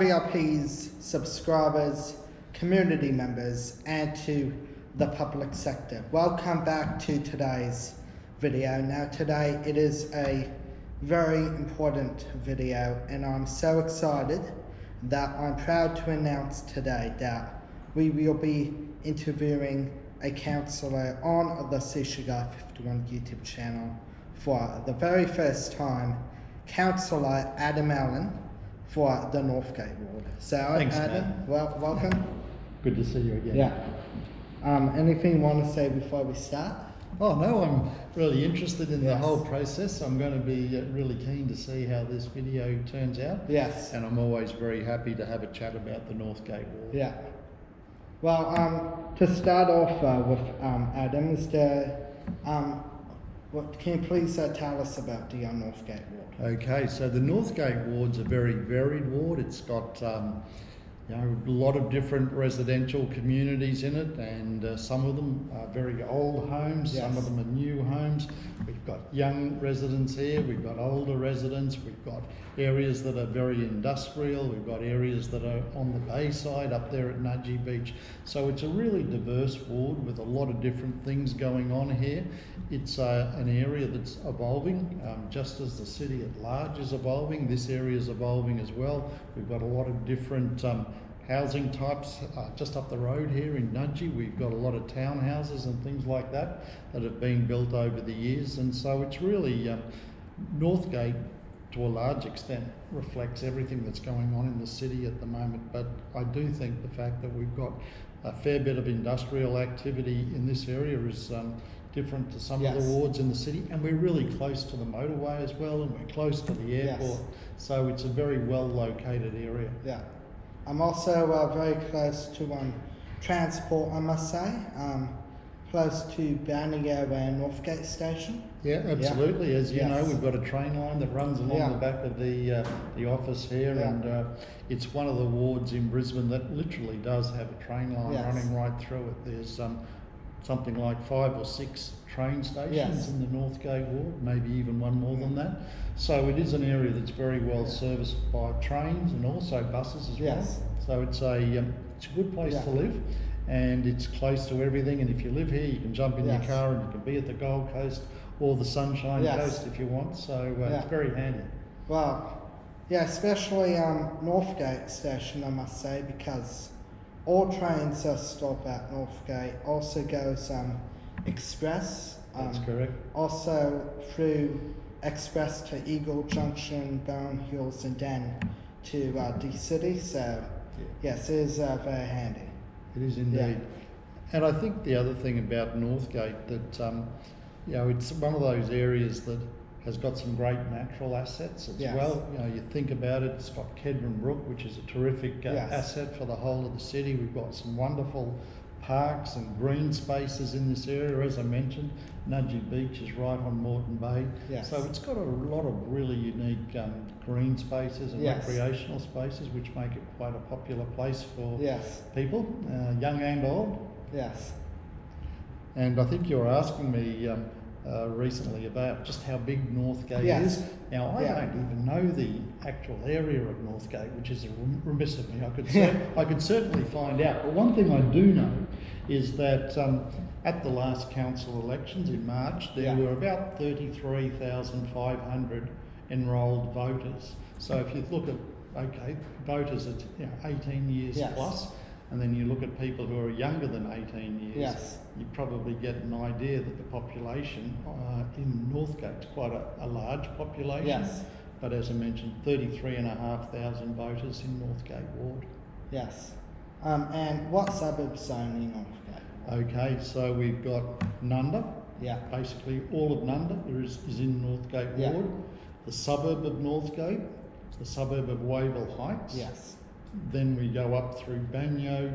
VIPs, subscribers, community members, and to the public sector. Welcome back to today's video. Now today it is a very important video, and I'm so excited that I'm proud to announce today that we will be interviewing a councillor on the Sushi Guy 51 YouTube channel for the very first time, Councillor Adam Allan for the Northgate Ward. So thanks, Adam, welcome. Good to see you again. Yeah. Anything you want to say before we start? Oh no, I'm really interested in the whole process. I'm going to be really keen to see how this video turns out. Yes. And I'm always very happy to have a chat about the Northgate Ward. Yeah. Well, to start off with Adam, can you please tell us about the Northgate Ward? Okay, so the Northgate Ward's a very varied ward. It's got a lot of different residential communities in it, and some of them are very old homes, some of them are new homes. We've got young residents here, we've got older residents, we've got areas that are very industrial, we've got areas that are on the bayside up there at Nudgee Beach. So it's a really diverse ward with a lot of different things going on here. It's an area that's evolving, just as the city at large is evolving. This area is evolving as well. We've got a lot of different housing types just up the road here in Nudgee. We've got a lot of townhouses and things like that that have been built over the years, and so it's really Northgate to a large extent reflects everything that's going on in the city at the moment. But I do think the fact that we've got a fair bit of industrial activity in this area is different to some of the wards in the city, and we're really close to the motorway as well, and we're close to the airport, so it's a very well located area. Yeah. I'm also very close to transport, I must say, close to Balneo and Northgate Station. Yeah, absolutely. As you know, we've got a train line that runs along the back of the office here, and it's one of the wards in Brisbane that literally does have a train line running right through it. There's something like 5 or 6 train stations in the Northgate Ward, maybe even one more than that. So it is an area that's very well serviced by trains and also buses as well. So it's a good place to live, and it's close to everything. And if you live here, you can jump in your car and you can be at the Gold Coast or the Sunshine Coast if you want. So it's very handy. Well, yeah, especially Northgate Station, I must say, because all trains stop at Northgate. Also goes express. That's correct. Also through express to Eagle Junction, Barron Hills, and then to D City. So yes, it is very handy. It is indeed. And I think the other thing about Northgate that it's one of those areas that has got some great natural assets as well. You think about it, it's got Kedron Brook, which is a terrific asset for the whole of the city. We've got some wonderful parks and green spaces in this area. As I mentioned, Nudgee Beach is right on Moreton Bay. So it's got a lot of really unique green spaces and recreational spaces, which make it quite a popular place for people, young and old. And I think you were asking me recently about just how big Northgate is. Now, I don't even know the actual area of Northgate, which is remiss of me. I could certainly find out. But one thing I do know is that at the last council elections in March, there were about 33,500 enrolled voters. So if you look at, voters at 18 years plus, and then you look at people who are younger than 18 years, you probably get an idea that the population in Northgate is quite a large population. But as I mentioned, 33,500 voters in Northgate Ward. And what suburbs zoning Northgate? Okay, so we've got Nunda. Basically all of Nunda is in Northgate Ward. The suburb of Northgate, the suburb of Wavell Heights. Then we go up through Balneo,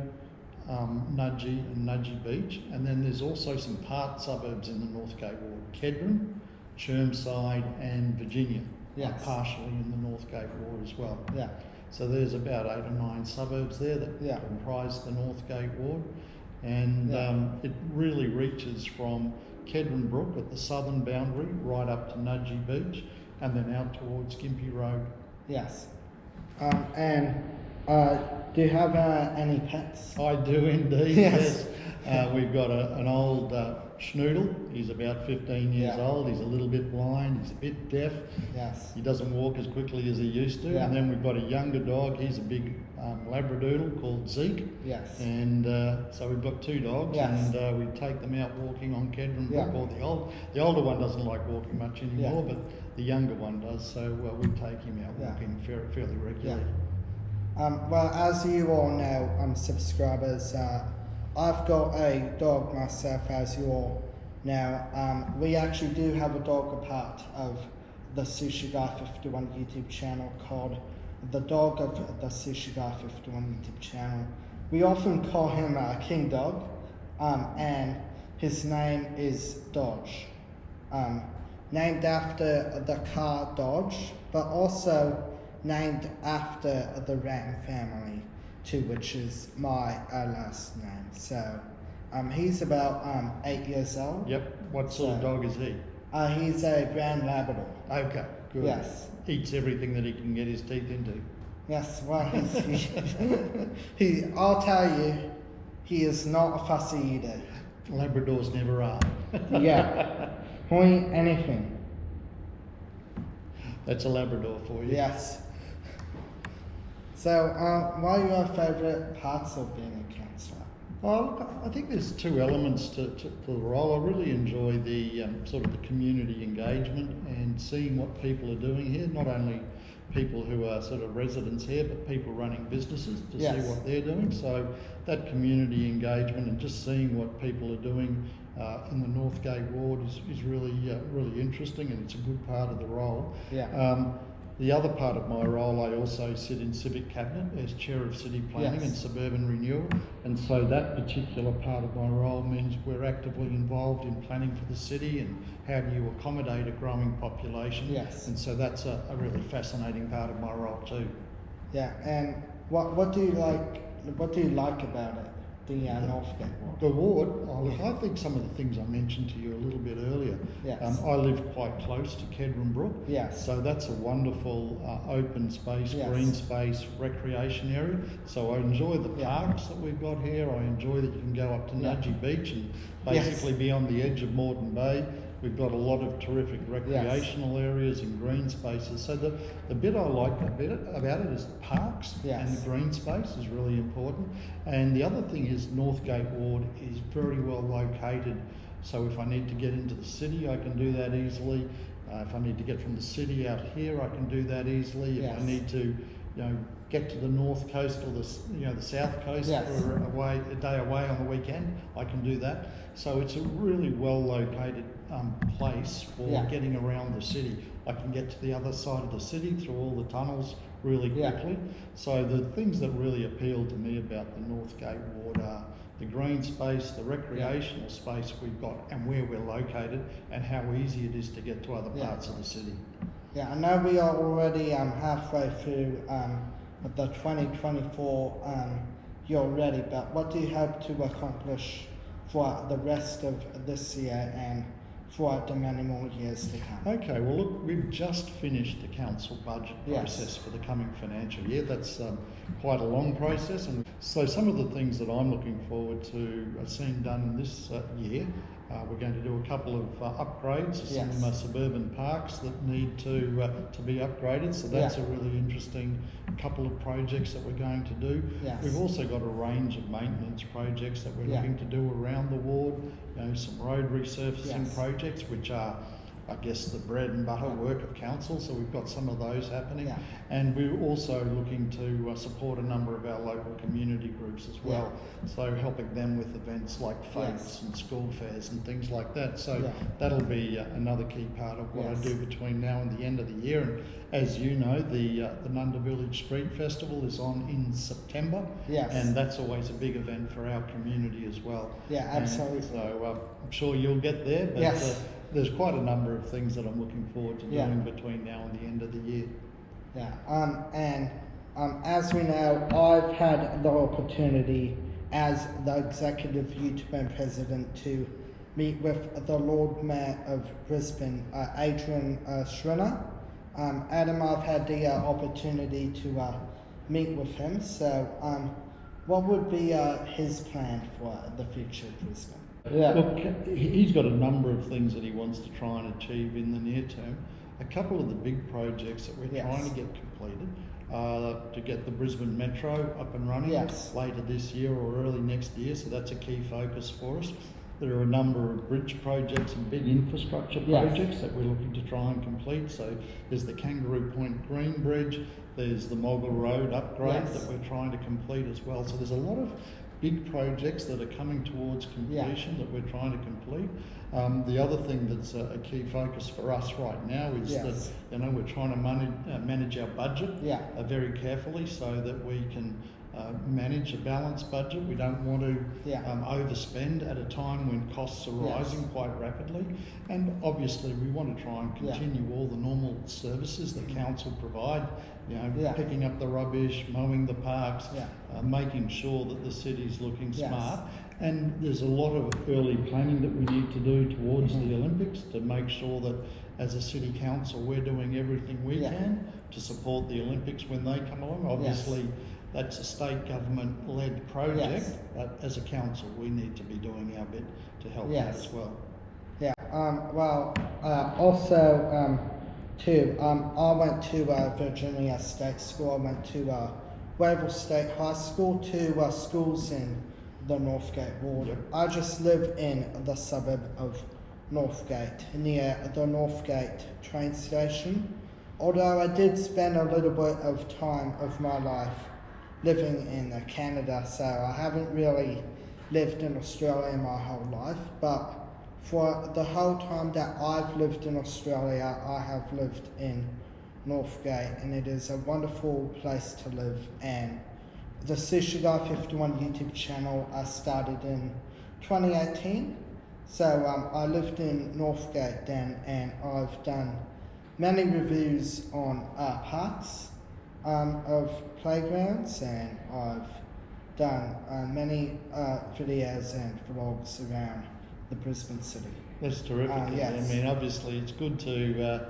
Nudgee and Nudgee Beach, and then there's also some part suburbs in the Northgate Ward. Kedron, Chermside and Virginia are partially in the Northgate Ward as well. So there's about 8 or 9 suburbs there that comprise the Northgate Ward, and it really reaches from Kedron Brook at the southern boundary right up to Nudgee Beach, and then out towards Gympie Road. And Do you have any pets? I do indeed, Yes. yes. We've got an old schnoodle. He's about 15 years old. He's a little bit blind. He's a bit deaf. Yes. He doesn't walk as quickly as he used to. Yeah. And then we've got a younger dog. He's a big Labradoodle called Zeke. Yes. And so we've got 2 dogs, Yes. and we take them out walking on Kedron Brook. Yeah. Or the older one doesn't like walking much anymore, but the younger one does. So we take him out walking fairly regularly. Well, as you all know, subscribers, I've got a dog myself, as you all know. We actually do have a dog, a part of the Sushi Guy 51 YouTube channel, called the dog of the Sushi Guy 51 YouTube channel. We often call him King Dog, and his name is Dodge, named after the car Dodge, but also named after the Ram family too, which is my last name. So he's about 8 years old. Yep. What sort of dog is he? He's a Grand Labrador. Okay, good. Yes. Eats everything that he can get his teeth into. Yes, well, I'll tell you, he is not a fussy eater. Labradors never are. Yeah. Point anything. That's a Labrador for you. Yes. So, what are your favourite parts of being a councillor? Well, look, I think there's 2 elements to the role. I really enjoy the sort of the community engagement and seeing what people are doing here. Not only people who are sort of residents here, but people running businesses to see what they're doing. So that community engagement and just seeing what people are doing in the Northgate Ward is really really interesting, and it's a good part of the role. Yeah. The other part of my role, I also sit in Civic Cabinet as Chair of City Planning and Suburban Renewal, and so that particular part of my role means we're actively involved in planning for the city and how do you accommodate a growing population. Yes. And so that's a really fascinating part of my role too. Yeah, and what do you like? What do you like about it? The Northgate Ward. The ward, look, I think some of the things I mentioned to you a little bit earlier. Yes. I live quite close to Kedron Brook. Yes. So that's a wonderful open space, green space, recreation area. So I enjoy the parks that we've got here. I enjoy that you can go up to Nudgee Beach and basically be on the edge of Moreton Bay. We've got a lot of terrific recreational areas and green spaces. So the bit I like about it is the parks and the green space is really important. And the other thing is Northgate Ward is very well located. So if I need to get into the city, I can do that easily. If I need to get from the city out here, I can do that easily. If I need to, get to the north coast or the south coast for a day away on the weekend, I can do that. So it's a really well located place for getting around the city. I can get to the other side of the city through all the tunnels really quickly. So the things that really appeal to me about the Northgate Ward are the green space, the recreational space we've got and where we're located, and how easy it is to get to other parts of the city. Yeah, I know we are already halfway through the 2024 year already, but what do you hope to accomplish for the rest of this year and for the many more years to come? Okay, well look, we've just finished the council budget process for the coming financial year. That's quite a long process, and so some of the things that I'm looking forward to seeing done this year, we're going to do a couple of upgrades to some suburban parks that need to be upgraded, so that's a really interesting couple of projects that we're going to do. We've also got a range of maintenance projects that we're looking to do around the ward, some road resurfacing projects, which are, I guess, the bread and butter work of council, so we've got some of those happening. And we're also looking to support a number of our local community groups as well, so helping them with events like fates and school fairs and things like that. So that'll be another key part of what I do between now and the end of the year. And as you know, the Nunda Village Street Festival is on in September, and that's always a big event for our community as well. Yeah, absolutely. And so I'm sure you'll get there, but there's quite a number of things that I'm looking forward to doing between now and the end of the year. As we know, I've had the opportunity as the executive YouTube and president to meet with the Lord Mayor of Brisbane, Adrian Schrinner. Adam, I've had the opportunity to meet with him. So, what would be his plan for the future of Brisbane? Yeah. Look, he's got a number of things that he wants to try and achieve in the near term. A couple of the big projects that we're trying to get completed, to get the Brisbane Metro up and running later this year or early next year, so that's a key focus for us. There are a number of bridge projects and big infrastructure projects that we're looking to try and complete. So there's the Kangaroo Point Green Bridge, there's the Mogul Road upgrade that we're trying to complete as well. So there's a lot of big projects that are coming towards completion that we're trying to complete. The other thing that's a key focus for us right now is that we're trying to manage our budget very carefully so that we can manage a balanced budget. We don't want to overspend at a time when costs are rising quite rapidly, and obviously we want to try and continue all the normal services that council provide, picking up the rubbish, mowing the parks, making sure that the city's looking smart. And there's a lot of early planning that we need to do towards the Olympics to make sure that as a city council we're doing everything we can to support the Olympics when they come along. Obviously that's a state government-led project, but as a council we need to be doing our bit to help out as well. I went to Virginia State School. I went to Wavell State High School, to schools in the Northgate Ward. I just live in the suburb of Northgate, near the Northgate train station. Although I did spend a little bit of time of my life living in Canada, so I haven't really lived in Australia my whole life, but for the whole time that I've lived in Australia, I have lived in Northgate, and it is a wonderful place to live. And the Sushi Guy 51 YouTube channel I started in 2018, so I lived in Northgate then, and I've done many reviews on parks of playgrounds, and I've done many videos and vlogs around the Brisbane city. That's terrific. I mean, obviously it's good to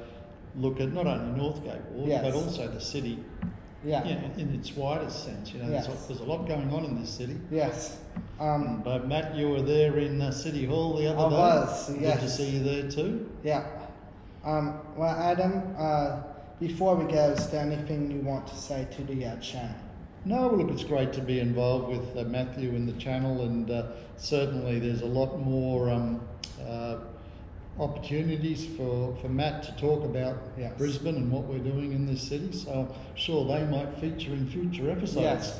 look at not only Northgate Ward but also the city in its widest sense. There's a lot going on in this city. But Matt, you were there in City Hall the other day. I was, Good to see you there too. Well, Adam, before we go, is there anything you want to say to the channel? No, well, look, it's great to be involved with Matthew in the channel, and certainly there's a lot more opportunities for Matt to talk about Brisbane and what we're doing in this city, so I'm sure they might feature in future episodes.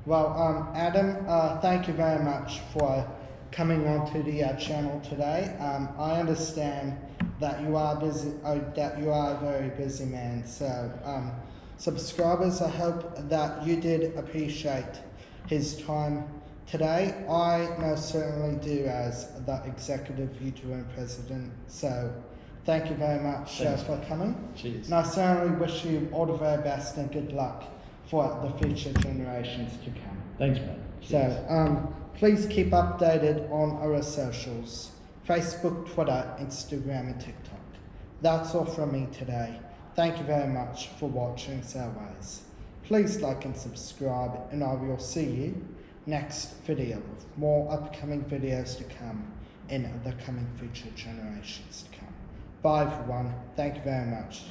Well, Adam, thank you very much for coming on to the channel today. I understand that you are busy, that you are a very busy man, so subscribers, I hope that you did appreciate his time today. I most certainly do, as the executive YouTuber and president, so thank you very much for coming. Cheers. And I certainly wish you all the very best and good luck for the future generations to come. Thanks, mate. Cheers. So please keep updated on our socials: Facebook, Twitter, Instagram and TikTok. That's all from me today. Thank you very much for watching as always. Please like and subscribe, and I will see you next video with more upcoming videos to come in the coming future generations to come. Bye everyone. Thank you very much.